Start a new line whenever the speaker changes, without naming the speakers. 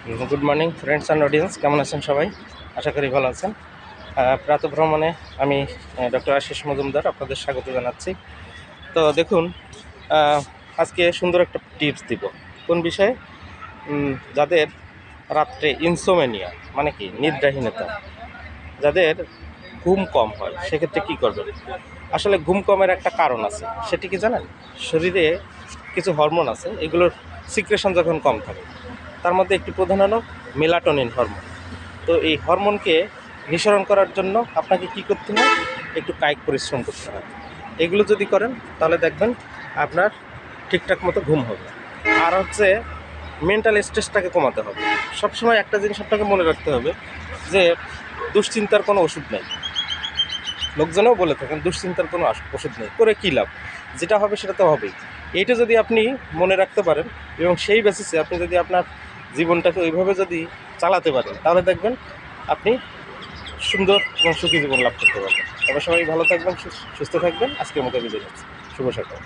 Good morning friends and audience, কেমন আছেন সবাই? আশা করি ভালো আছেন। প্রাতঃভ্রমণে আমি ডক্টর আশিস মজুমদার আপনাদের স্বাগত জানাচ্ছি। তো দেখুন, আজকে সুন্দর একটা টিপস দিব। কোন বিষয়ে? যাদের রাত্রে ইনসোমেনিয়া মানে কি নিদ্রাহীনতা, যাদের ঘুম কম হয়, সেক্ষেত্রে কী করবেন? আসলে ঘুম কমের একটা কারণ আছে, সেটি কি জানেন? শরীরে কিছু হরমোন আছে, এগুলোর সিক্রেশন যখন কম থাকে, তার মধ্যে একটি প্রধান হলো মেলাটোনিন হরমোন। তো এই হরমোনকে নিঃসরণ করার জন্য আপনাকে কি করতে হয়? একটু কায়িক পরিশ্রম করতে হয়। এগুলো যদি করেন তাহলে দেখবেন আপনার ঠিকঠাক মতো ঘুম হবে। আর হচ্ছে মেন্টাল স্ট্রেসটাকে কমাতে হবে। সবসময় একটা জিনিস আপনাকে মনে রাখতে হবে যে দুশ্চিন্তার কোনো ওষুধ নেই। লোকজনেও বলে থাকেন দুশ্চিন্তার কোনো ওষুধ নেই, করে কী লাভ? যেটা হবে সেটা তো হবেই। এইটা যদি আপনি মনে রাখতে পারেন এবং সেই বেসিসে আপনি যদি আপনার জীবনটাকে ওইভাবে যদি চালাতে পারেন, তাহলে দেখবেন আপনি সুন্দর এবং সুখী জীবন লাভ করতে পারবেন। তবে সবাই ভালো থাকবেন, সুস্থ থাকবেন। আজকের মতো বিদায় নিচ্ছি। শুভ সকাল।